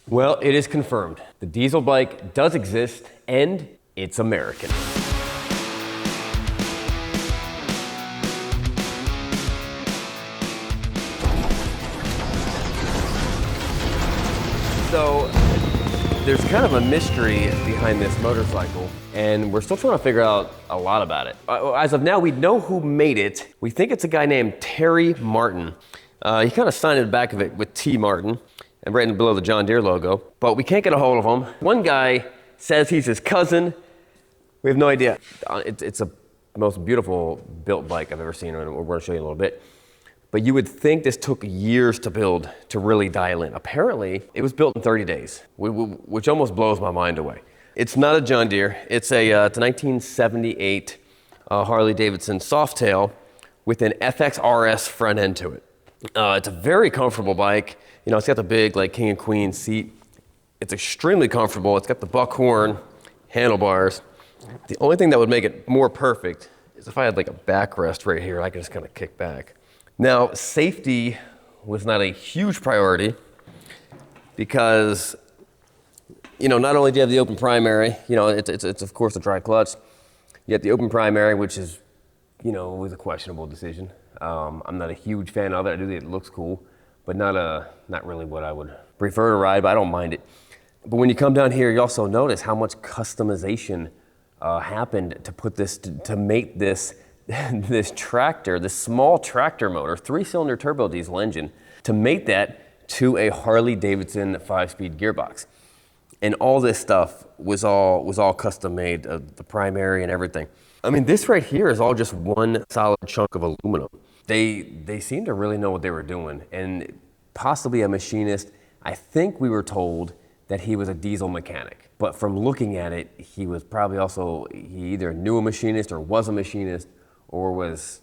Well, it is confirmed. The diesel bike does exist, and it's American. So, there's kind of a mystery behind this motorcycle, and we're still trying to figure out a lot about it. As of now, we know who made it. We think it's a guy named Terry Martin. He kind of signed the back of it with T. Martin, and right below the John Deere logo, but we can't get a hold of him. One guy says he's his cousin. We have no idea. It's the most beautiful built bike I've ever seen, and we're going to show you in a little bit. But you would think this took years to build to really dial in. Apparently, it was built in 30 days, which almost blows my mind away. It's not a John Deere. It's a 1978 Harley-Davidson Softail with an FXRS front end to it. It's a very comfortable bike. You know, it's got the big like king and queen seat. It's extremely comfortable. It's got the buckhorn handlebars. The only thing that would make it more perfect is if I had like a backrest right here, I could just kind of kick back. Now, safety was not a huge priority because, you know, not only do you have the open primary, you know, it's of course a dry clutch. You have the open primary, which is, you know, was a questionable decision. I'm not a huge fan of it. I do think it looks cool, but not really what I would prefer to ride, but I don't mind it. But when you come down here, you also notice how much customization happened to put this, to make this, this tractor, this small tractor motor, 3-cylinder turbo diesel engine, to make that to a Harley-Davidson 5-speed gearbox. And all this stuff was all custom made, the primary and everything. I mean, this right here is all just one solid chunk of aluminum. They seem to really know what they were doing, and possibly a machinist. I think we were told that he was a diesel mechanic, but from looking at it, he was probably also, he either knew a machinist or was a machinist or was,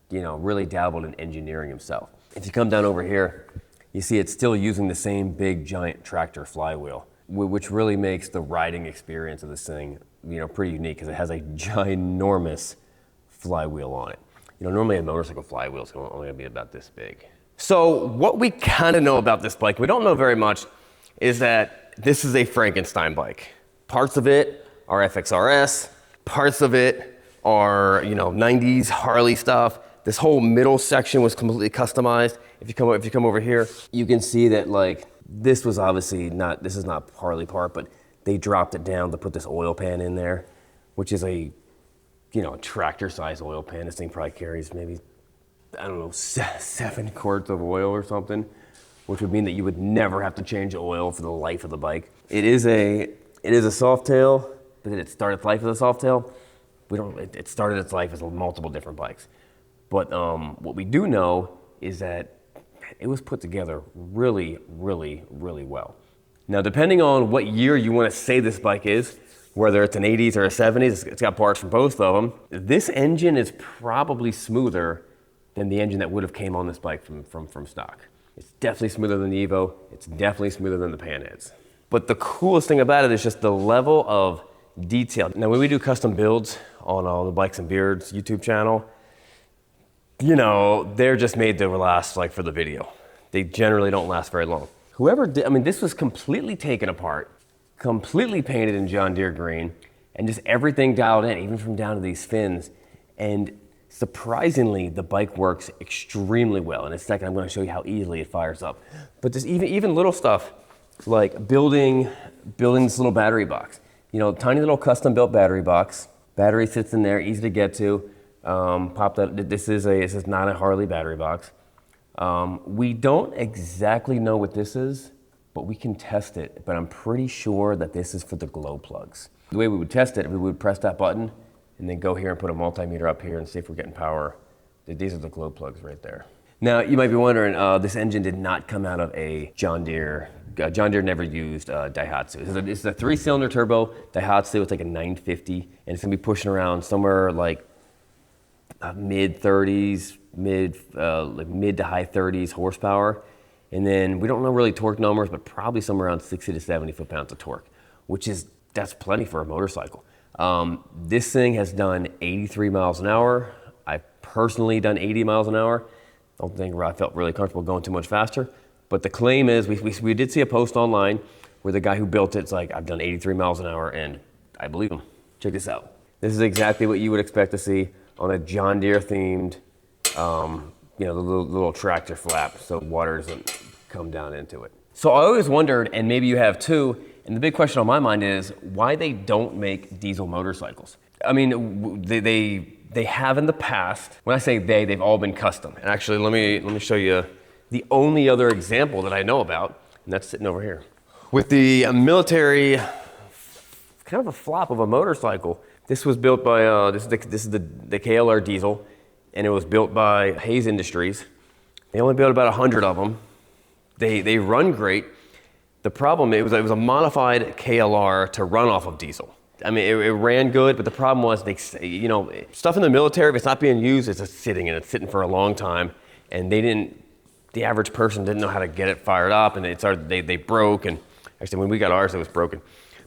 you know, really dabbled in engineering himself. If you come down over here, you see it's still using the same big giant tractor flywheel, which really makes the riding experience of this thing, you know, pretty unique because it has a ginormous flywheel on it. You know, normally a motorcycle flywheel is only going to be about this big. So what we kind of know about this bike, we don't know very much, is that this is a Frankenstein bike. Parts of it are FXRS, parts of it are, you know, 90s Harley stuff. This whole middle section was completely customized. If you come over here, you can see that like this was obviously not, this is not Harley part, but they dropped it down to put this oil pan in there, which is a, you know, tractor size oil pan. This thing probably carries maybe, I don't know, 7 quarts of oil or something, which would mean that you would never have to change oil for the life of the bike. It is a Softail, but did it start its life as a Softail? It started its life as multiple different bikes. But what we do know is that it was put together really, really, really well. Now, depending on what year you want to say this bike is, whether it's an 80s or a 70s, it's got parts from both of them. This engine is probably smoother than the engine that would have came on this bike from stock. It's definitely smoother than the Evo. It's definitely smoother than the Panheads. But the coolest thing about it is just the level of detail. Now, when we do custom builds on the Bikes and Beards YouTube channel, you know, they're just made to last like for the video. They generally don't last very long. Whoever did, I mean, this was completely taken apart, completely painted in John Deere green, and just everything dialed in, even from down to these fins. And surprisingly, the bike works extremely well. In a second, I'm going to show you how easily it fires up. But just even little stuff like building this little battery box. You know, tiny little custom built battery box. Battery sits in there, easy to get to. Pop that. This is not a Harley battery box. We don't exactly know what this is, but we can test it. But I'm pretty sure that this is for the glow plugs. The way we would test it, we would press that button and then go here and put a multimeter up here and see if we're getting power. These are the glow plugs right there. Now, you might be wondering, this engine did not come out of a John Deere. John Deere never used Daihatsu. It's a 3-cylinder turbo Daihatsu. It's like a 950, and it's gonna be pushing around somewhere like mid 30s, mid to high 30s horsepower. And then we don't know really torque numbers, but probably somewhere around 60 to 70 foot-pounds of torque, that's plenty for a motorcycle. This thing has done 83 miles an hour. I've personally done 80 miles an hour. Don't think I felt really comfortable going too much faster. But the claim is, we did see a post online where the guy who built it's like, I've done 83 miles an hour, and I believe him. Check this out. This is exactly what you would expect to see on a John Deere themed, the little tractor flap, so water doesn't come down into it. So I always wondered, and maybe you have too, and the big question on my mind is why they don't make diesel motorcycles. I mean, they have in the past. When I say they've all been custom. And actually, let me show you the only other example that I know about, and that's sitting over here. With the military, kind of a flop of a motorcycle. This was built by, this is the KLR diesel, and it was built by Hayes Industries. They only built about 100 of them. They run great. The problem, it was a modified KLR to run off of diesel. I mean, it ran good, but the problem was, stuff in the military, if it's not being used, it's just sitting, and it's sitting for a long time. And the average person didn't know how to get it fired up, and they broke, and actually when we got ours, it was broken.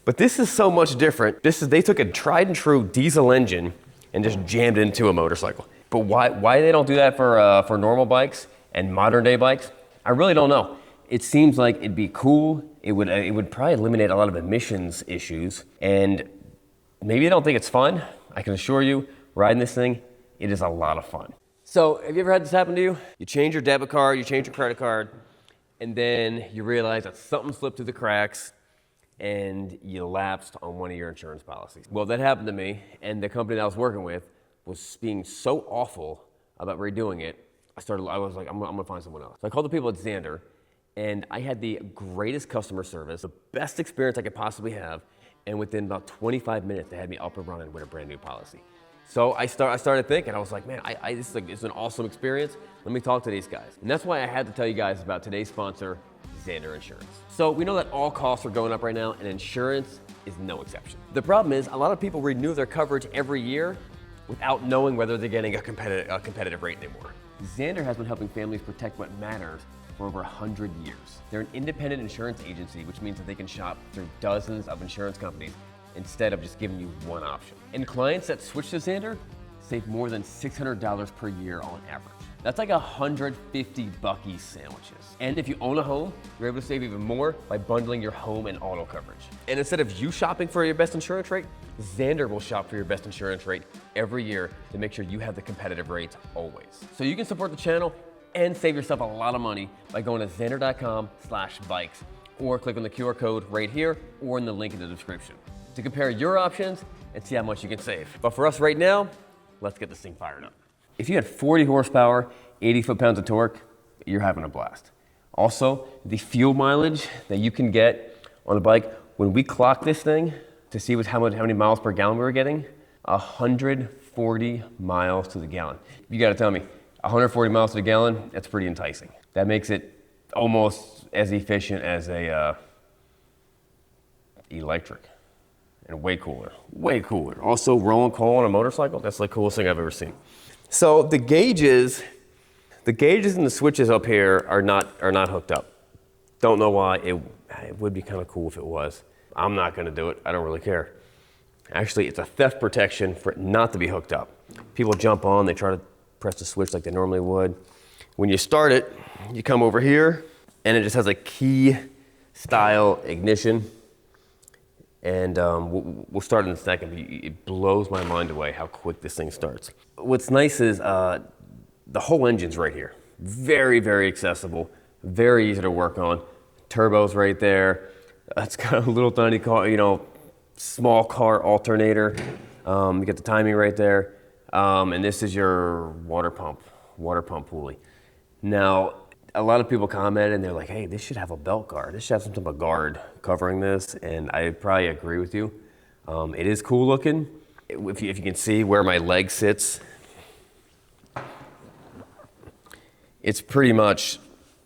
But this is so much different. They took a tried and true diesel engine and just jammed it into a motorcycle. But why they don't do that for normal bikes and modern day bikes, I really don't know. It seems like it'd be cool. It would probably eliminate a lot of emissions issues, and maybe they don't think it's fun. I can assure you, riding this thing, it is a lot of fun. So have you ever had this happen to you? You change your debit card, you change your credit card, and then you realize that something slipped through the cracks and you lapsed on one of your insurance policies. Well, that happened to me, and the company that I was working with was being so awful about redoing it, I was like, I'm gonna find someone else. So I called the people at Xander, and I had the greatest customer service, the best experience I could possibly have, and within about 25 minutes, they had me up and running with a brand new policy. So I started thinking, I was like, man, this is an awesome experience. Let me talk to these guys. And that's why I had to tell you guys about today's sponsor, Xander Insurance. So we know that all costs are going up right now, and insurance is no exception. The problem is a lot of people renew their coverage every year without knowing whether they're getting a competitive rate anymore. Xander has been helping families protect what matters for over 100 years. They're an independent insurance agency, which means that they can shop through dozens of insurance companies instead of just giving you one option. And clients that switch to Xander save more than $600 per year on average. That's like 150 Buc-ee's sandwiches. And if you own a home, you're able to save even more by bundling your home and auto coverage. And instead of you shopping for your best insurance rate, Xander will shop for your best insurance rate every year to make sure you have the competitive rates always. So you can support the channel and save yourself a lot of money by going to xander.com/bikes or click on the QR code right here or in the link in the description to compare your options and see how much you can save. But for us right now, let's get this thing fired up. If you had 40 horsepower, 80 foot-pounds of torque, you're having a blast. Also, the fuel mileage that you can get on a bike, when we clocked this thing to see how many miles per gallon we were getting, 140 miles to the gallon. You gotta tell me, 140 miles to the gallon, that's pretty enticing. That makes it almost as efficient as a electric. And way cooler, way cooler. Also, rolling coal on a motorcycle, that's the coolest thing I've ever seen. So the gauges and the switches up here are not hooked up. Don't know why. It would be kind of cool if it was. I'm not gonna do it, I don't really care. Actually, it's a theft protection for it not to be hooked up. People jump on, they try to press the switch like they normally would. When you start it, you come over here, and it just has a key style ignition. And we'll start in a second, but it blows my mind away how quick this thing starts. What's nice is the whole engine's right here. Very, very accessible, very easy to work on. Turbo's right there. It's got a little tiny car, small car alternator. You get the timing right there. And this is your water pump pulley. Now, a lot of people commented and they're like, hey, this should have a belt guard. This should have some type of guard covering this, and I probably agree with you. It is cool looking. If you can see where my leg sits, it's pretty much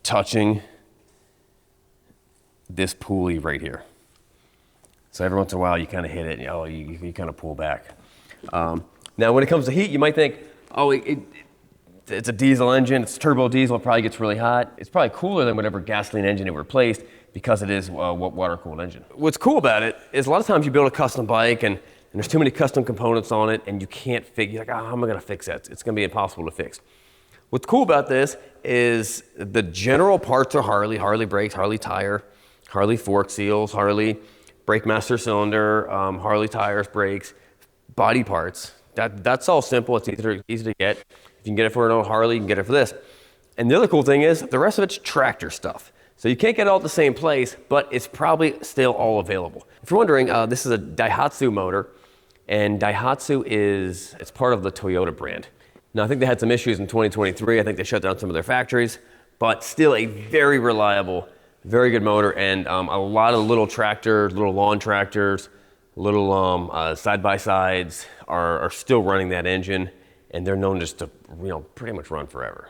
touching this pulley right here. So every once in a while you kind of hit it and you kind of pull back. Now when it comes to heat, you might think, oh, it's a diesel engine, it's turbo diesel, it probably gets really hot. It's probably cooler than whatever gasoline engine it replaced because it is a water-cooled engine. What's cool about it is a lot of times you build a custom bike and there's too many custom components on it and you can't figure, you're like, oh, how am I gonna fix that? It's gonna be impossible to fix. What's cool about this is the general parts are Harley brakes, Harley tire, Harley fork seals, Harley brake master cylinder, Harley tires, brakes, body parts. That's all simple. It's easy to get. If you can get it for an old Harley, you can get it for this. And the other cool thing is the rest of it's tractor stuff. So you can't get it all at the same place, but it's probably still all available. If you're wondering, this is a Daihatsu motor, and Daihatsu it's part of the Toyota brand. Now I think they had some issues in 2023. I think they shut down some of their factories, but still a very reliable, very good motor, and a lot of little tractors, little lawn tractors, little side-by-sides are still running that engine, and they're known just to pretty much run forever.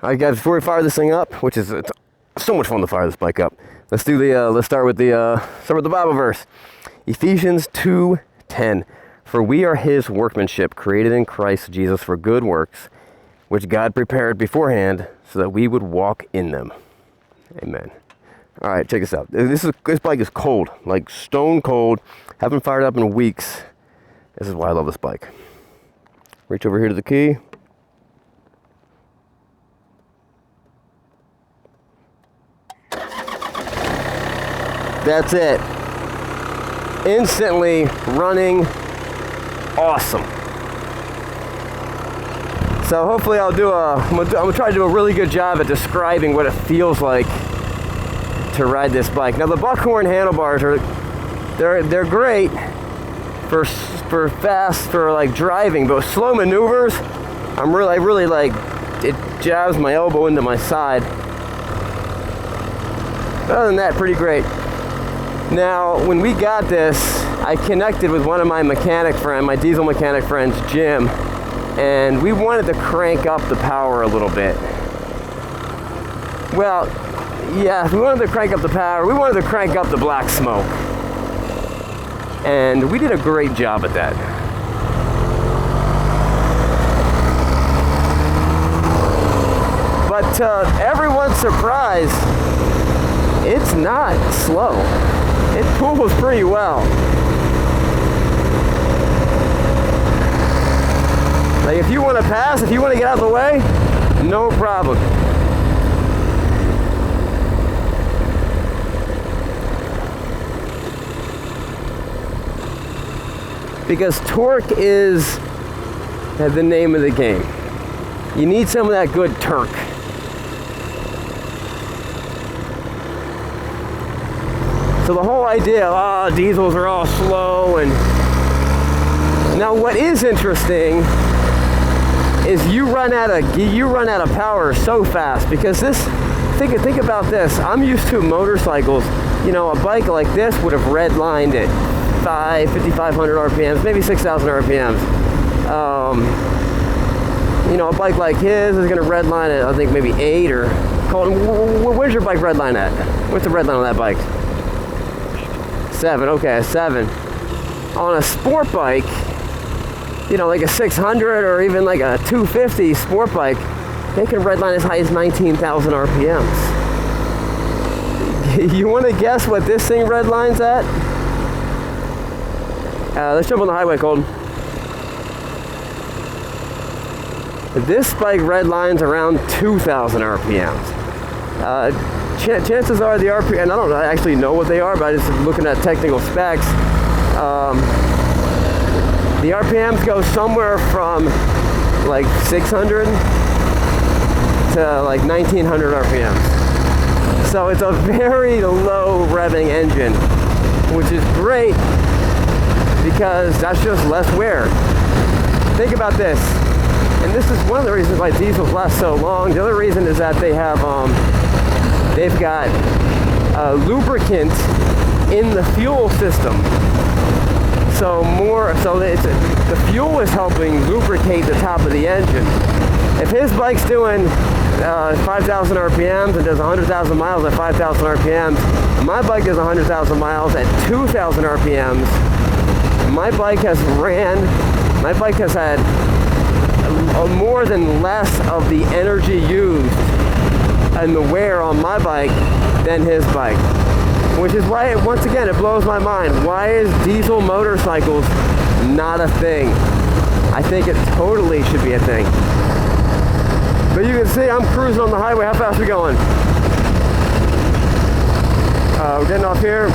All right, guys, before we fire this thing up, which is it's so much fun to fire this bike up, let's start with the Bible verse, Ephesians 2:10. For we are His workmanship, created in Christ Jesus for good works, which God prepared beforehand so that we would walk in them. Amen. All right, check this out. This bike is cold, like stone cold. Haven't fired up in weeks. This is why I love this bike. Reach over here to the key. That's it. Instantly running awesome. So hopefully I'm gonna try to do a really good job at describing what it feels like to ride this bike. Now the buckhorn handlebars they're great for fast, for like driving, but with slow maneuvers, I really like, it jabs my elbow into my side. But other than that, pretty great. Now, when we got this, I connected with one of my diesel mechanic friends, Jim, and we wanted to crank up the power a little bit. Well, yeah, we wanted to crank up the power. We wanted to crank up the black smoke. And we did a great job at that. But to everyone's surprise, it's not slow. It pulls pretty well. Like if you want to pass, if you want to get out of the way, no problem. Because torque is the name of the game. You need some of that good torque. So the whole idea of diesels are all slow, and now what is interesting is you run out of power so fast, because think about this. I'm used to motorcycles. A bike like this would have redlined at 5,500 RPMs, maybe 6,000 RPMs. A bike like his is going to redline at, I think, maybe 8 or. Colton, where's your bike redline at? What's the redline on that bike? 7. Okay, a 7. On a sport bike, like a 600 or even like a 250 sport bike, they can redline as high as 19,000 RPMs. You want to guess what this thing redlines at? Let's jump on the highway, Colton. This bike redlines around 2,000 RPMs. Chances are the RPM, and I don't actually know what they are, but I'm just looking at technical specs. The RPMs go somewhere from like 600 to like 1900 RPMs. So it's a very low revving engine, which is great because that's just less wear. Think about this, and this is one of the reasons why diesels last so long. The other reason is that they've got lubricant in the fuel system. So the fuel is helping lubricate the top of the engine. If his bike's doing 5,000 RPMs and does 100,000 miles at 5,000 RPMs, my bike does 100,000 miles at 2,000 RPMs. My bike has had more than less of the energy used and the wear on my bike than his bike. Which is why, once again, it blows my mind. Why is diesel motorcycles not a thing? I think it totally should be a thing. But you can see I'm cruising on the highway. How fast are we going? We're getting off here.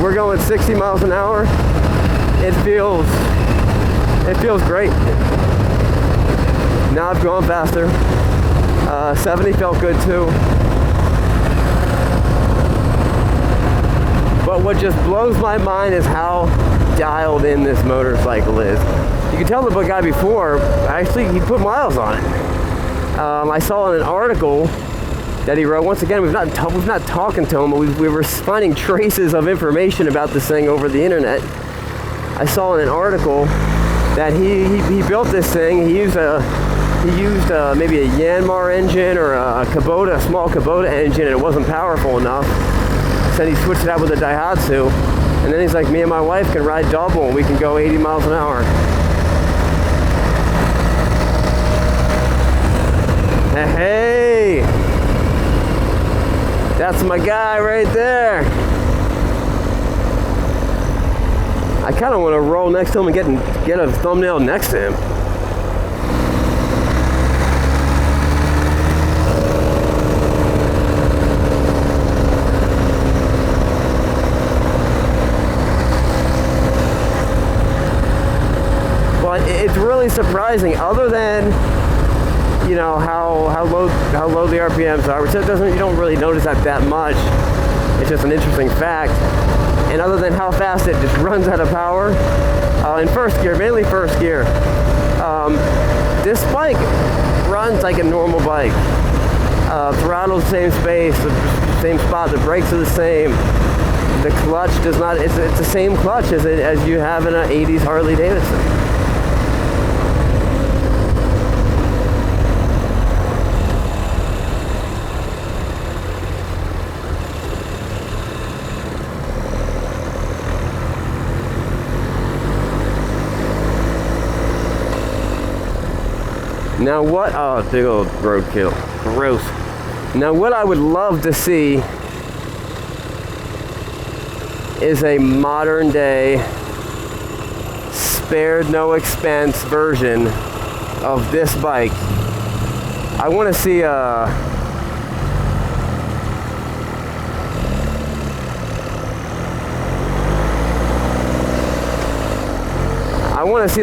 We're going 60 miles an hour. It feels great. Now I've gone faster. 70 felt good too. But what just blows my mind is how dialed in this motorcycle is. You can tell the guy before, actually he put miles on it. I saw in an article that he wrote, once again, we've not talking to him, but we were finding traces of information about this thing over the internet. I saw in an article that he built this thing. He used maybe a Yanmar engine or a small Kubota engine, and it wasn't powerful enough. So then he switched it out with a Daihatsu, and then he's like, me and my wife can ride double and we can go 80 miles an hour. Hey, that's my guy right there. I kind of want to roll next to him and get a thumbnail next to him. But it's really surprising, other than how low the RPMs are, which you don't really notice that much. It's just an interesting fact. And other than how fast it just runs out of power in first gear, mainly first gear, this bike runs like a normal bike. Throttle's the same space, the same spot. The brakes are the same. The clutch does not. It's the same clutch as you have in an '80s Harley Davidson. Now big old roadkill, gross. Now what I would love to see is a modern day, spared no expense version of this bike. I want to see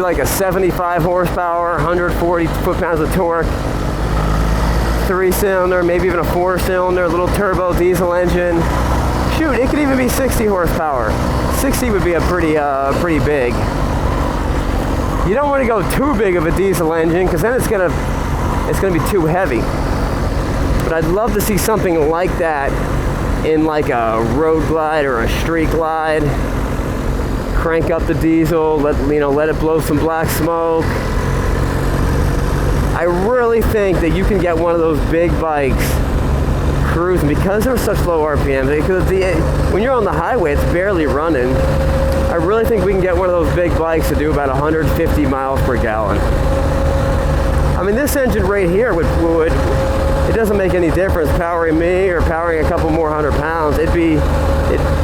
like a 75 horsepower, 140 foot-pounds of torque, 3-cylinder, maybe even a 4-cylinder, little turbo diesel engine. Shoot, it could even be 60 horsepower. 60 would be a pretty big. You don't want to go too big of a diesel engine, because then it's gonna be too heavy. But I'd love to see something like that in like a road glide or a street glide. Crank up the diesel, let it blow some black smoke. I really think that you can get one of those big bikes cruising, because they're such low RPMs. Because when you're on the highway, it's barely running. I really think we can get one of those big bikes to do about 150 miles per gallon. I mean, this engine right here it doesn't make any difference powering me or powering a couple more 100 pounds. It'd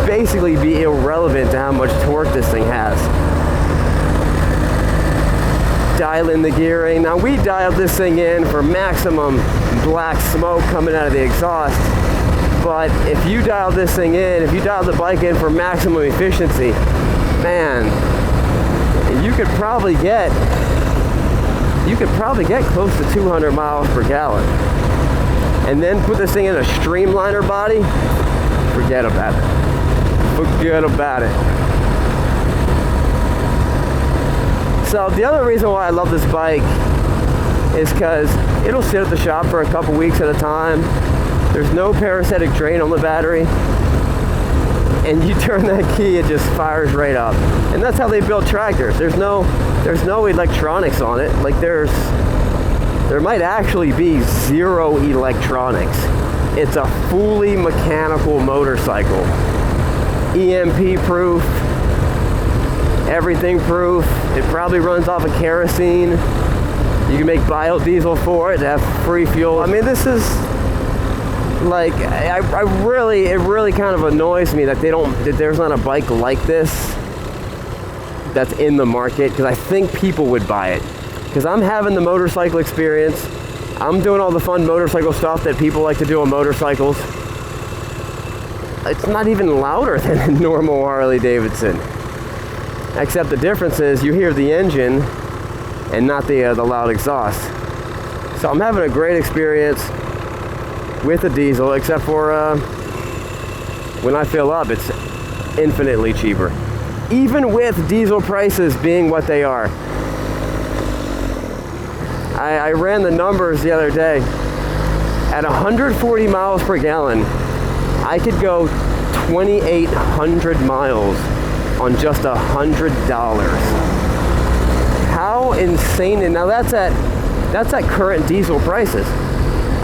basically be irrelevant to how much torque this thing has. Dial in the gearing. Now we dialed this thing in for maximum black smoke coming out of the exhaust. But if you dial this thing in, if you dial the bike in for maximum efficiency, man, you could probably get close to 200 miles per gallon. And then put this thing in a streamliner body, forget about it. Forget about it. So the other reason why I love this bike is because it'll sit at the shop for a couple weeks at a time. There's no parasitic drain on the battery. And you turn that key, it just fires right up. And that's how they build tractors. There's no electronics on it. Like there might actually be zero electronics. It's a fully mechanical motorcycle. EMP proof, everything proof. It probably runs off of kerosene. You can make biodiesel for it to have free fuel. I mean, this is like, it really kind of annoys me that there's not a bike like this that's in the market, because I think people would buy it. Because I'm having the motorcycle experience. I'm doing all the fun motorcycle stuff that people like to do on motorcycles. it's not even louder than a normal Harley Davidson. Except the difference is you hear the engine and not the loud exhaust. So I'm having a great experience with the diesel, except for when I fill up, it's infinitely cheaper. Even with diesel prices being what they are. I ran the numbers the other day. At 140 miles per gallon, I could go 2,800 miles on just $100. How insane! And now that's at current diesel prices.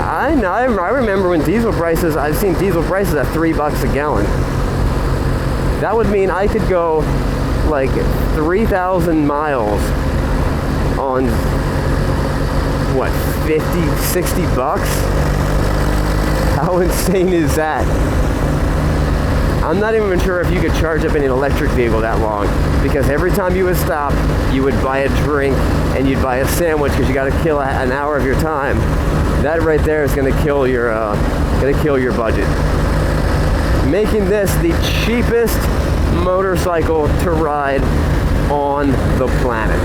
I remember when diesel prices. I've seen diesel prices at $3 a gallon. That would mean I could go like 3,000 miles on what, 50, 60 bucks? How insane is that? I'm not even sure if you could charge up an electric vehicle that long, because every time you would stop, you would buy a drink and you'd buy a sandwich because you got to kill an hour of your time. That right there is going to kill your budget. Making this the cheapest motorcycle to ride on the planet.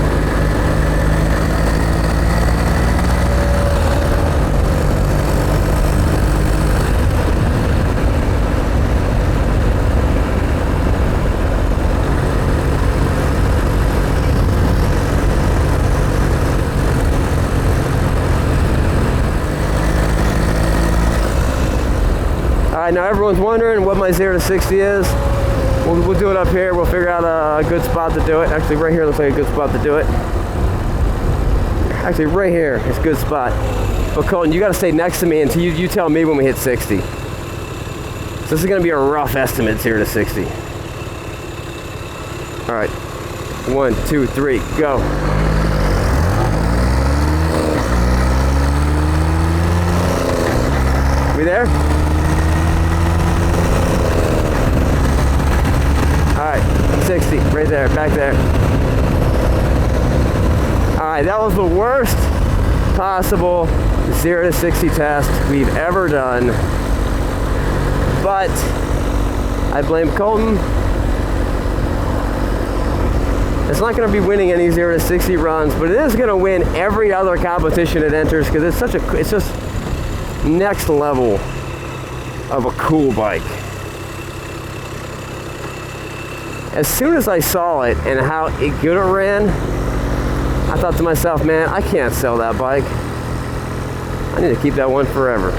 All right, now everyone's wondering what my 0 to 60 is. We'll do it up here. We'll figure out a good spot to do it. Actually, right here looks like a good spot to do it. Actually, right here is a good spot. But Colton, you got to stay next to me until you tell me when we hit 60. So this is going to be a rough estimate, 0 to 60. All right, 1, 2, 3, go. We there? All right, 60, right there, back there. All right, that was the worst possible 0 to 60 test we've ever done. But I blame Colton. It's not going to be winning any 0 to 60 runs, but it is going to win every other competition it enters, because it's just next level of a cool bike. As soon as I saw it and how good it ran, I thought to myself, man, I can't sell that bike. I need to keep that one forever.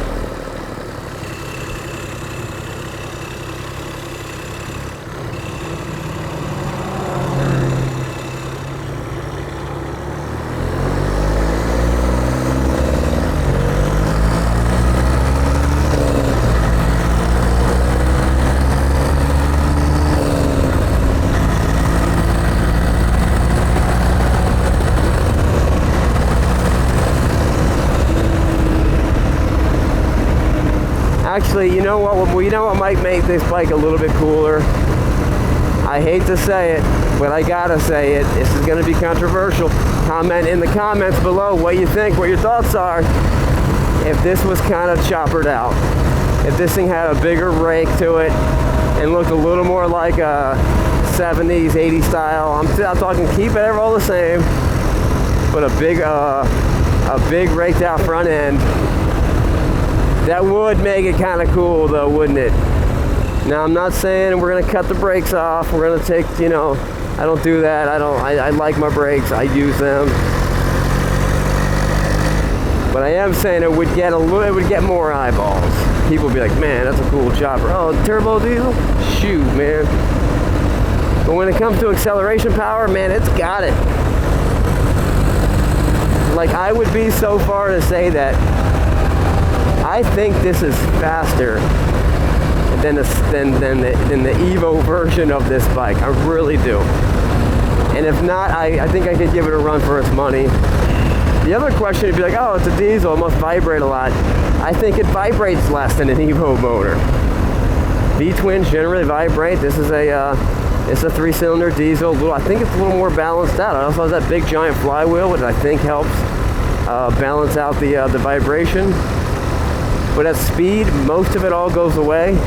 Actually, you know what? Well, you know what might make this bike a little bit cooler? I hate to say it, but I gotta say it. This is gonna be controversial. Comment in the comments below what you think, what your thoughts are. If this was kind of choppered out, if this thing had a bigger rake to it and looked a little more like a 70s, 80s style. I'm talking keep it all the same, but a big raked out front end. That would make it kind of cool though, wouldn't it? Now I'm not saying we're gonna cut the brakes off. We're gonna take, I don't do that. I like my brakes. I use them. But I am saying it would get more eyeballs. People would be like, man, that's a cool chopper. Oh, turbo diesel? Shoot, man. But when it comes to acceleration power, man, it's got it. Like, I would be so far to say that I think this is faster than the Evo version of this bike. I really do. And if not, I think I could give it a run for its money. The other question would be like, oh, it's a diesel, it must vibrate a lot. I think it vibrates less than an Evo motor. V-twins generally vibrate. This is it's a 3-cylinder diesel. I think it's a little more balanced out. It also has that big giant flywheel, which I think helps balance out the vibration. But at speed, most of it all goes away.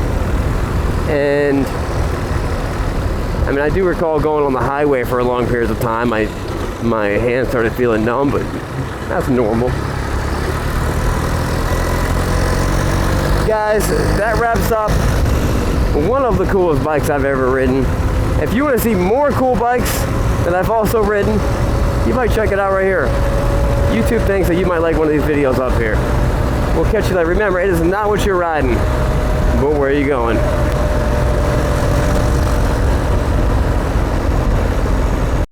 And I mean, I do recall going on the highway for a long period of time. My hands started feeling numb, but that's normal. Guys, that wraps up one of the coolest bikes I've ever ridden. If you want to see more cool bikes that I've also ridden, you might check it out right here. YouTube thinks that you might like one of these videos up here. We'll catch you later. Remember, it is not what you're riding, but where are you going.